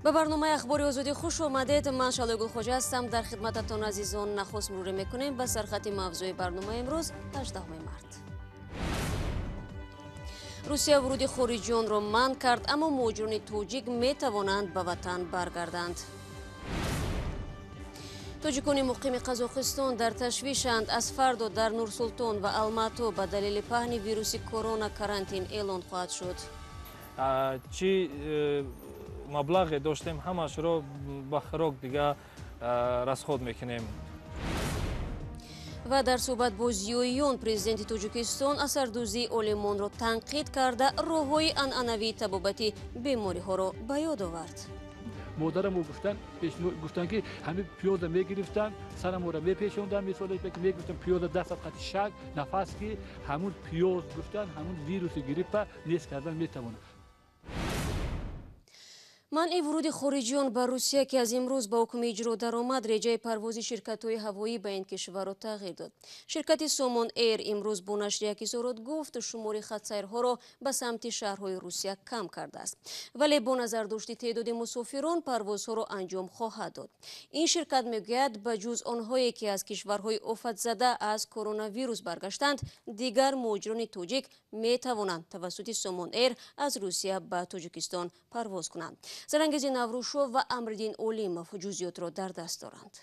به برنامه اخباری آزادی خوش آمدید. من شعله گلخوجه هستم. در خدمتتان عزیزان نخست مرور میکنیم به سرخط موضوع برنامه امروز 18 مارت. روسیه ورود خارجیان را منع کرد، اما مهاجران توجیک می توانند به وطن برگردند. توجیکان مقیم قزاقستان در تشویشند. از فردا در نورسلطان و الماتو به دلیل پهن ویروس کرونا карантин اعلان خواهد شد. چی مبلغ داشتیم همش رو به خوراک دیگه رسخود میکنیم. و در صحبت با زیویون پرزیدنت توجیکستان اثردوزی اولمان را تنقید کرده راههای عنعنوی طبابتی بیماری ها را به یاد آورد. مادرمو گفتن که همه پیاده میگرفتن، سرمو را میپیچوندن، مثلا میگفتن پیاده دست قطع شک نفس که همون پیاز گفتن همون ویروس گریپ نیست کردن میتونه. منع ورود خارجیان به روسیه که از امروز با حکم اجرا درآمد، رجای پرواز شرکت‌های هوایی به این کشور را تغییر داد. شرکت سومون ایر امروز با نشر یک اظهارات گفت شمار خط‌سیرها را به سمت شهرهای روسیه کم کرده است، ولی با نظر داشت تعداد مسافران پروازها را انجام خواهد داد. این شرکت میگوید به جز آنهایی که از کشورهای آفت زده از کرونا ویروس برگشتند، دیگر مهاجران توجیک می توانند توسط سومون ایر از روسیه به تاجیکستان پرواز کنند. زرنگزی نوروشو و امردین اولیموف جزئیات را در دست دارند.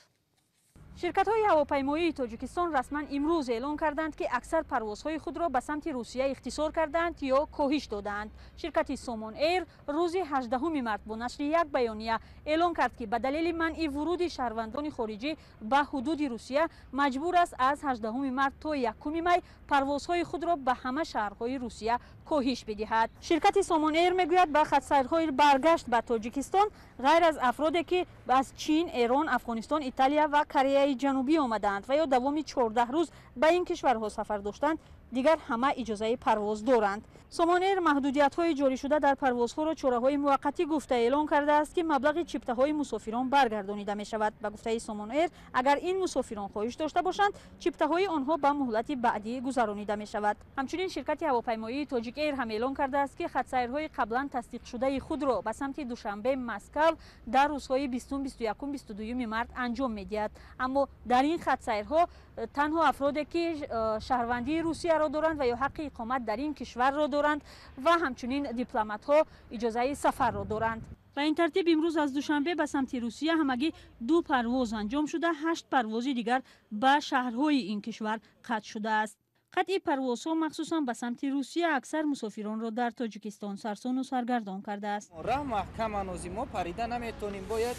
شرکت‌های هواپیمایی تاجیکستان رسما امروز اعلام کردند که اکثر پروازهای خود را به سمت روسیه اختصار کردند یا کاهش دادند. شرکت سومون ایر روز 18 مارت با نشر یک بیانیه اعلام کرد که به دلیل منع ورود شهروندان خارجی به حدود روسیه مجبور است از 18 مارت تا 1 می پروازهای خود را به همه شهرهای روسیه کاهش بدهد. شرکت سومون ایر میگوید به خط‌سیرهای برگشت به تاجیکستان غیر از افرادی که از چین، ایران، افغانستان، ایتالیا و کره جنوبی آمدند و یا دوام 14 روز به این کشورها سفر داشتند، دیگر همه اجازه پرواز دارند. سومون ایر محدودیت‌های جاری شده در پروازها را چاره‌های موقتی گفته اعلام کرده است که مبلغ چیپته‌های مسافران برگردانیده می‌شود. به گفته سومون ایر اگر این مسافران خواهش داشته باشند، چیپته‌های آنها به مهلت بعدی گذرانیده می‌شود. همچنین شرکت هواپیمایی تاجیک ایر هم اعلام کرده است که خط‌سیرهای قبلا تصدیق شده خود را به سمت دوشنبه مسکو در روزهای 20، 21، 22 مارت انجام می‌دهد. اما در این خط‌سیرها تنها افرادی که شهروندی روسیه را دارند و یا حق اقامت در این کشور را دارند و همچنین دیپلمات‌ها اجازه سفر را دارند. و این ترتیب امروز از دوشنبه به سمت روسیه همگی 2 پرواز انجام شده، 8 پرواز دیگر به شهرهای این کشور قطع شده است. قطع پروازها مخصوصا به سمت روسیه اکثر مسافران را در تاجیکستان سرسان و سرگردان کرده است. راه محکم هنوز ما پریده نمیتونیم، باید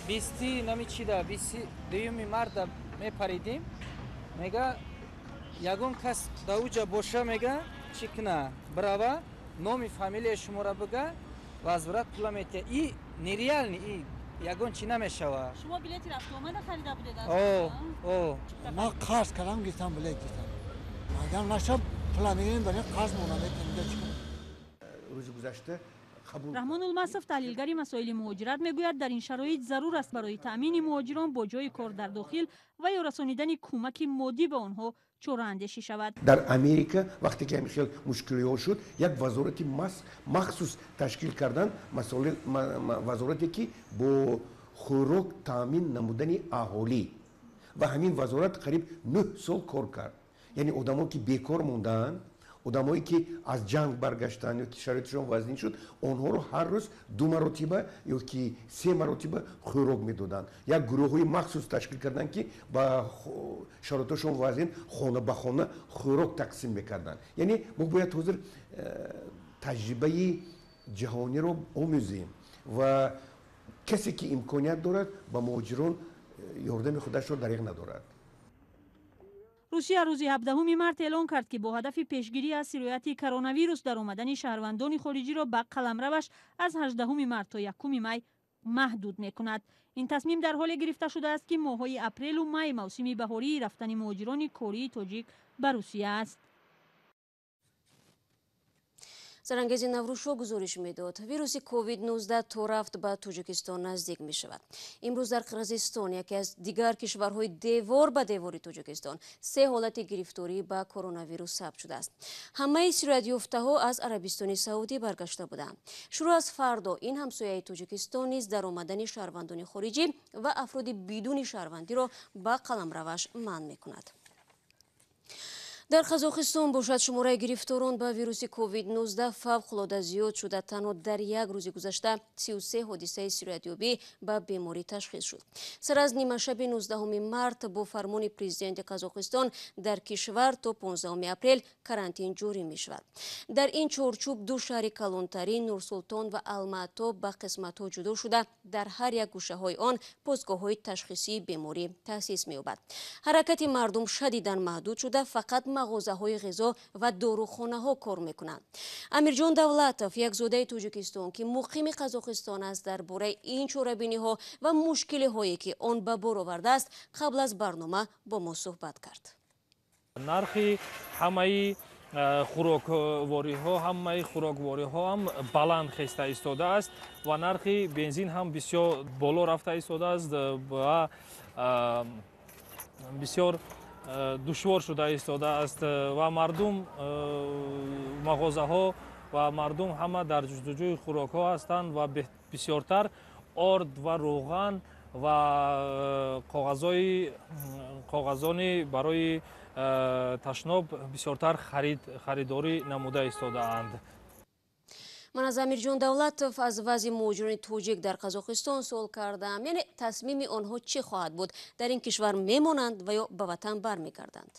20 نمیچیده 22 مارت میپریدیم. میگه یگون کس دوجا باشه میگه چی کنه براوا نام فامیلی شما را بگه و از ورات پول میته. این نیریال نی یگون چی نمیشوه. شما بلیت رفت آمد خریده بودید؟ اوه ما قرض کردم گفتم بلیت گرفتم. مگر نشد پول میگیریم برای قرض مونم روز گذشته رحمان المصرف تحلیلگر مسائل مهاجرت میگوید در این شرایط ضرور است برای تامین مهاجران با جای کار در داخل و یا رسانیدن کمک مادی به آنها چاره اندیشی شود. در امریکا وقتی که خیلی مشکلی شد یک وزارت مخصوص تشکیل کردن، وزارتی که با خوراک تامین نمودن اهالی و همین وزارت قریب 9 سال کار کرد. یعنی آدمایی که بیکار موندن، آدمایی که از جنگ برگشتن یا که شرایطشون وزنی شد، آنها رو هر روز 2 مرتبه یا که 3 مرتبه خوراک میدادن. یک گروهی مخصوص تشکیل کردن که با شرایطشون وزن خانه به خانه خوراک تقسیم میکردن. یعنی ما باید حاضر تجربه جهانی رو آموزیم و کسی که امکانیت دارد با مهاجران یاردم خودش رو دریغ ندارد. روسیه روز 17 مارت اعلام کرد که با هدف پیشگیری از سرایت کرونا ویروس در آمدن شهروندان خارجی را به قلمروش از 18 مارت تا 1 می محدود می‌کند. این تصمیم در حال گرفته شده است که ماه‌های اپریل و می موسم بهاری رفتن مهاجران کاری تاجیک به روسیه است. Заранگези наврушо гузориш медод вируси COVID-19 то рафт ба Тоҷикистон наздик мешавад. имрӯз дар Қирғизистон яке аз дигар кишварҳои девор ба девори Тоҷикистон 3 ҳолати гирифторӣ ба коронавирус сабт шудааст. ҳамаи сироятёфтаҳо аз Арабистони Саудӣ баргашта буданд. шурӯъ аз фардо ин ҳамсояи Тоҷикистон низ даромадани шаҳрвандони хориҷӣ ва афроди бидуни шаҳрвандиро ба қаламраваш манъ мекунад. дар Қазоқистон бошад шумораи гирифторон ба вируси COVID-19 фавқулода зиёд шуда. танҳо дар як рӯзи гузашта 33 ҳодисаи сироятёбӣ ба беморӣ ташхис шуд. сар аз нимашаби 19 март бо фармони президенти Қазоқистон дар кишвар то 15 апрел карантин ҷорӣ мешавад. дар ин чорчӯб ду шаҳри калонтарин, Нурсултон ва Алмато ба қисматҳо ҷудо шуда дар ҳар як гӯшаҳои он постгоҳҳои ташхисии беморӣ таъсис меёбад. ҳаракати мардум шадидан маҳдуд шуда, фақат мағозаҳои ғизо ва дорухонаҳо кор мекунанд. Амирҷон Давлатов, як зодаи Тоҷикистон ки муқими Қазоқистон аст, дар бораи ин чорабиниҳо ва мушкилиҳое ки он ба бор овардааст қабл аз барнома бо мо суҳбат кард. нархи ҳамаи хӯроквориҳо ҳам баланд хеста истодааст ва нархи бензин ҳам бисёр боло рафта истодааст ва бисёр душвор шуда истодааст ва мардум мағозаҳо ва мардум ҳама дар ҷустуҷӯи хӯрокҳо ҳастанд ва бисёртар орд ва роған ва коғазони барои ташноб бисёртар харидорӣ намуда истодаанд. ман аз Амирҷон Давлатов аз вазъи муҳоҷирони тоҷик дар Қазоқистон суол кардам. яъне тасмими онҳо чӣ хоҳад буд? дар ин кишвар мемонанд ва ё ба ватан бармегарданд?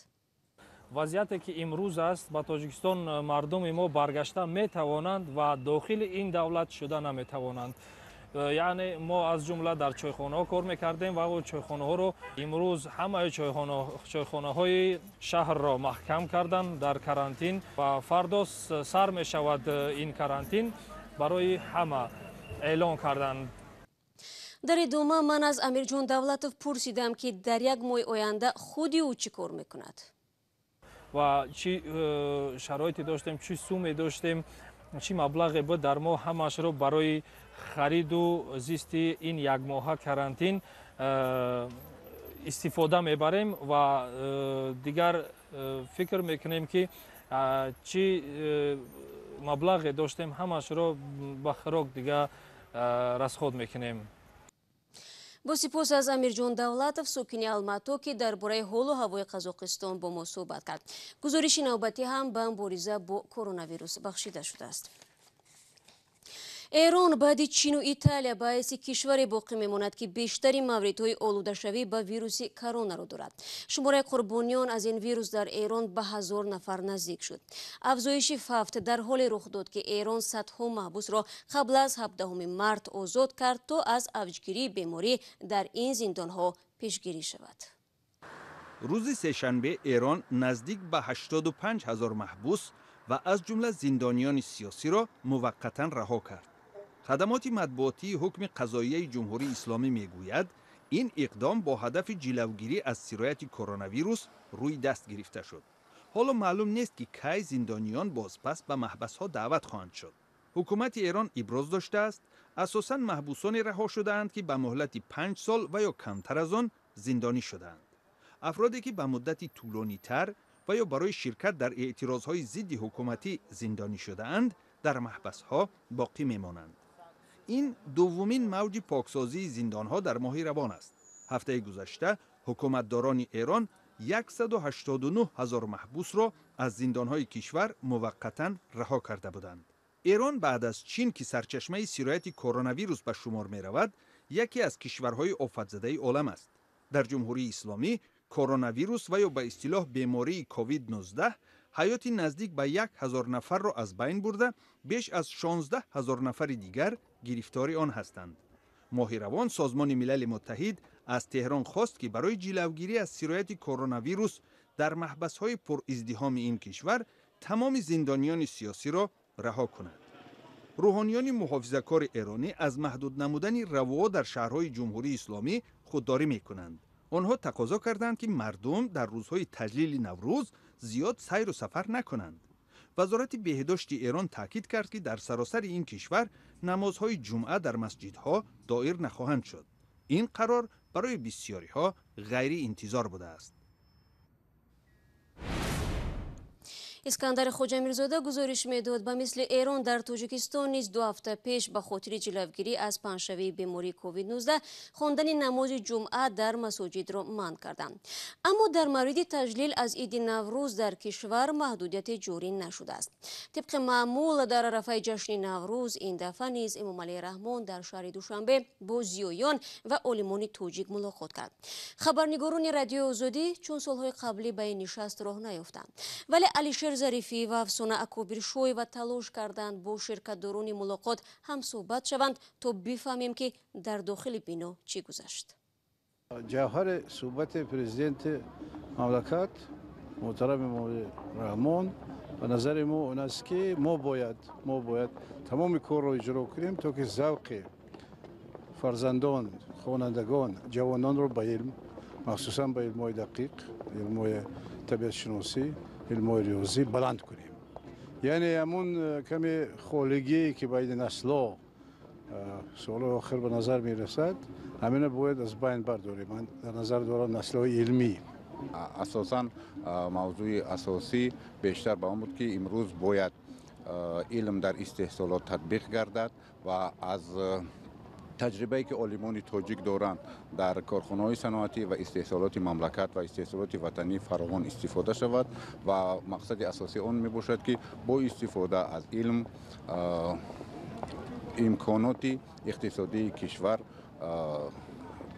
вазъияте ки имрӯз аст ба Тоҷикистон мардуми мо баргашта метавонанд ва дохили ин давлат шуда наметавонанд. яъне мо аз ҷумла дар чойхонаҳо кор мекардем ва чойхонаҳоро имрӯз ҳамаи чойхонаҳои шаҳрро маҳкам карданд дар карантин ва фардо сар мешавад ин карантин барои ҳама эълон карданд. дар идома ман аз Амирҷон Давлатов пурсидам ки дар як моҳи оянда худи ӯ чӣ кор мекунад ва чӣ шароите доштем, чӣ суме доштем, чӣ маблағе буд дар мо ҳамашро барои хариду зисти ин якмоҳа карантин истифода мебарем ва дигар фикр мекунем ки чӣ маблағе доштем ҳамашро ба хӯрок дига расход мекунем. бо сипос аз Амирҷон Давлатов, сокини Алмато, ки дар бораи ҳолу ҳавои Қазоқистон бо мо суҳбат кард. гузориши навбатӣ ҳам ба мубориза бо коронавирус бахшида шудааст. эрон баъди Чину Италия баъси кишваре боқӣ мемонад ки бештари мавридҳои олудашавӣ ба вируси коронаро дорад. шумораи қурбониён аз ин вирус дар Эрон ба 1000 нафар наздик шуд. афзоиши фавт дар ҳоле рух дод ки Эрон садҳо маҳбусро қабл аз 17 март озод кард то аз авҷгирии беморӣ дар ин зиндонҳо пешгирӣ шавад. рӯзи сешанбе Эрон наздик ба 85 000 маҳбус ва аз ҷумла зиндониёни сиёсиро муваққатан раҳо кард. хадамоти матбуотии ҳукми қазоияи ҷумҳурии исломӣ мегӯяд, ин иқдом бо ҳадафи ҷилавгирӣ аз сирояти коронавирус рӯй даст гирифта шуд. ҳоло маълум нест ки кай зиндониён бозпас ба маҳбасҳо даъват хоҳанд шуд. ҳукумати Эрон иброз доштааст, асосан маҳбусоне раҳо шудаанд ки ба муҳлати 5 сол ва ё камтар аз он зиндонӣ шудаанд. афроде ки ба муддати тӯлонитар ва ё барои ширкат дар эътирозҳои зидди ҳукуматӣ зиндонӣ шудаанд, дар маҳбасҳо боқӣ мемонанд. ин дуввумин мавҷи поксозии зиндонҳо дар моҳи равон аст. ҳафтаи гузашта ҳукуматдорони Эрон 189 000 маҳбусро аз зиндонҳои кишвар муваққатан раҳо карда буданд. Эрон баъд аз Чин ки сарчашмаи сирояти коронавирус ба шумор меравад, яке аз кишварҳои офатзадаи олам аст. дар ҷумҳурии исломӣ коронавирус ва ё ба истилоҳ бемории COVID-19 ҳаёти наздик ба 1000 нафарро аз байн бурда, беш аз 16 000 нафари дигар гирифтори он ҳастанд. моҳи равон созмони милали муттаҳид аз Теҳрон хост ки барои ҷилавгирӣ аз сирояти коронавирус дар маҳбасҳои пуриздиҳоми ин кишвар тамоми зиндониёни сиёсиро раҳо кунад. рӯҳониёни муҳофизакори эронӣ аз маҳдуд намудани равоо дар шаҳрҳои ҷумҳурии исломӣ худдорӣ мекунанд. онҳо тақозо карданд ки мардум дар рӯзҳои таҷлили Наврӯз зиёд сайру сафар накунанд. وزارت بهداشت ایران تاکید کرد که در سراسر این کشور نمازهای جمعه در مسجدها دایر نخواهند شد. این قرار برای بسیاری ها غیر انتظار بوده است. اسکندر خوجامیرزاده گزارش میداد به مثل ایران در تاجیکستان نیز 2 هفته پیش به خاطر جلوگیری از پنجشنبه بیماری کووید 19 خواندن نماز جمعه در مساجد را منع کردند. اما در مورد تجلیل از عید نوروز در کشور محدودیت جاری نشده است. طبق معمول در عرفه جشن نوروز این دفعه نیز امام علی رحمان در شهر دوشنبه با زیایان و عالمان تاجیک ملاقات کرد. خبرنگاران رادیو آزادی چون سالهای قبلی به این نشست راه نیافتند، ولی علیشیر ظریفی و افسانه اکابر شوی و تلاش کردند با شرکتداران ملاقات هم صحبت شوند تا بفهمیم که در داخل بنا چی گذشت. جوهر صحبت پرزیدنت مملکت محترم امام رحمان به نظر ما اون است که ما باید تمام کار را اجرا کنیم تا که ذوق فرزندان، خوانندگان، جوانان را به علم، مخصوصا به علم‌های دقیق، علم‌های طبیعت شناسی، علم‌های ریاضی بلند کنیم. یعنی همون کمی خالگی که بین نسل‌ها سال آخر به نظر میرسد، همین باید از بین برداریم. من در نظر دارم نسل‌های علمی. اساساً موضوع اساسی بیشتر به آن بود که امروز باید علم در استحصالات تطبیق گردد و از تجربه‌ای که عالمان تاجیک دارند در کارخانه‌های صنعتی و استحصالات مملکت و استحصالات وطنی فراوان استفاده شود و مقصد اساسی آن میباشد که با استفاده از علم امکانات اقتصادی کشور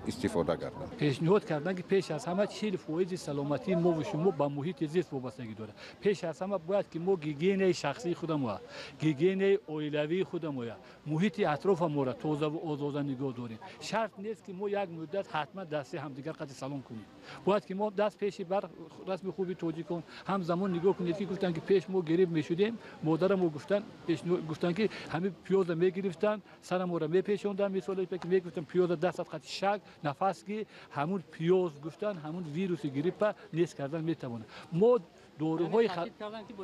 استفاده کردن. پیشنهاد کردن که پیش از همه 40% سلامتی ما و شما به محیط زیست وابستگی داره. پیش از همه باید که ما گیگین شخصی خودمون، گیگین اویلوی خودمون، محیط اطراف ما را تازه و آزاد نگاه داریم. شرط نیست که ما یک مدت حتما دست همدیگر قطع سلام کنیم. باید که ما دست پیش بر رسم خوبی تاجیکان هم زمان نگاه کنید که گفتن که پیش ما گریب میشدیم، مادرم گفتن که همه پیاز میگرفتن، سرم را میپیچوندن، مثلا میگفتن پیاز دست خط شک نفس که همون پیاز گفتن همون ویروس گریپ نیست کردن میتونه. ما داروهای کردن که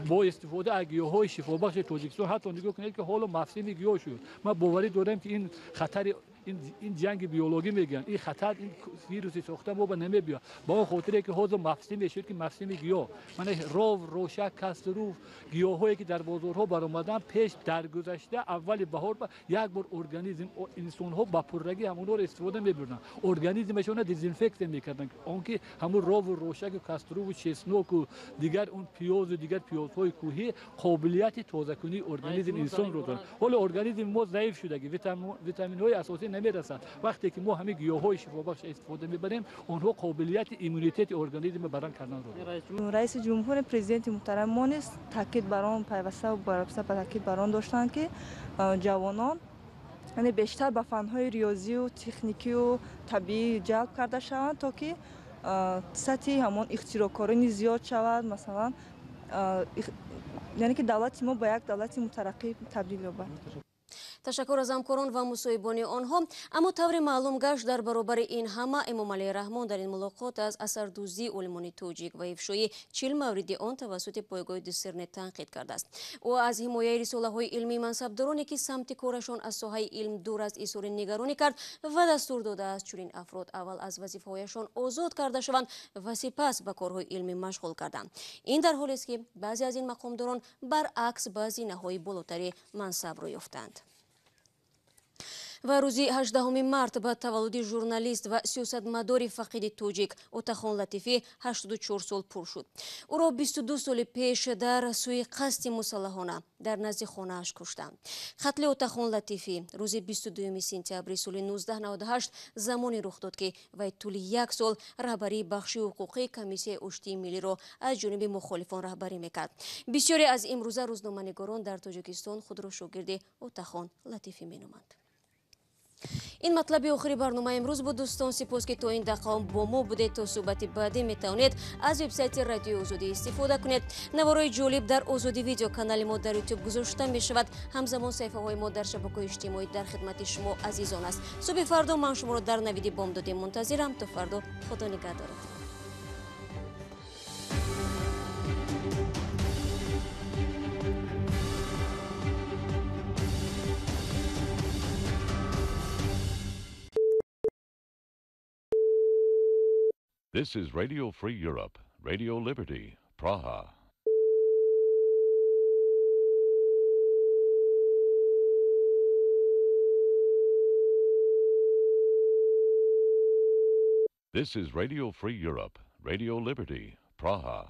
با استفاده از گیاهای شفابخش تاجیکستان حتی نگاه کنید که حالا موسم گیاه شد. ما باوری داریم که این خطر این جنگ بیولوژی میگن این خطر این ویروسی ساخته ما به نمیبیا با خاطر که حاضر موسم شد که موسم گیاه من راو روشک کسترو گیاهایی که در بازارها برآمدن پیش در گذشته اول بهار یک بار ارگانیسم انسان ها با پررگی همون رو استفاده میبردن ارگانیسمشون دزینفکت میکردن اونکه همون راو روشک کسترو و چسنوک و دیگر اون پیاز و دیگر پیازهای کوهی قابلیت تازه کنی ارگانیسم انسان رو دارن. حالا ارگانیسم ما ضعیف شده که ویتامین های اساسی نمیرسن. وقتی که ما همه گیاهای شفابخش استفاده میبریم اونها قابلیت ایمونیته ارگانیسم بدن کردن رو. رئیس جمهور پرزیدنت محترم ما نیست تاکید بر آن پیوسته و برابسته تاکید بر آن داشتند که جوانان یعنی بیشتر به فن‌های ریاضی و تکنیکی و طبیعی جلب کرده شوند تا که سطح همون اختراعکاری زیاد شود. مثلا یعنی که دولت ما به یک دولت مترقی تبدیل یابد. تشکر از همکاران و مصاحبان آنها. اما طور معلوم گشت در برابر این همه امام علی رحمان در این ملاقات از اثردوزی علمان تاجیک و افشای 40 مورد آن توسط پایگاه دسرنت تنقید کرده است. او از حمایه رساله‌های علمی منصبدارانی که سمت کارشان از ساحه علم دور از اظهار نگرانی کرد و دستور داده است چنین افراد اول از وظیفه‌هایشان آزاد کرده شوند و سپس به کارهای علمی مشغول کردند. این در حالی است که بعضی از این مقامداران برعکس بعضی نهادهای بالاتر منصب را یافتند. و روزی 18 مارت به تولد ژورنالیست و سیاستمدار فقید تاجیک اوتاخان لطیفی 84 سال پر شد. او را 22 سال پیش در سوی قصد مسلحانه در نزد خانه‌اش کشتند. قتل اوتاخان لطیفی روز 22 سپتامبر سال 1998 زمانی رخ داد که وی طول یک سال رهبری بخش حقوقی کمیسیون اشتی ملی را از جانب مخالفان رهبری میکرد. بسیاری از امروزه روزنامه‌نگاران در تاجیکستان خود را شاگرد اوتاخان لطیفی مینامند. این مطلب آخری برنامه امروز بود. دوستان سپاس که تا این دقیقه با ما بودید. تا صحبت بعدی میتوانید از وبسایت رادیو آزادی استفاده کنید. نوارای جالب در آزادی ویدیو کانال ما در یوتیوب گذاشته می شود. همزمان صفحه های ما در شبکه‌های اجتماعی در خدمت شما عزیزان است. صبح فردا من شما را در نوید بامداد منتظرم. تا فردا خدا نگهدارتان. This is Radio Free Europe, Radio Liberty, Praha. This is Radio Free Europe, Radio Liberty, Praha.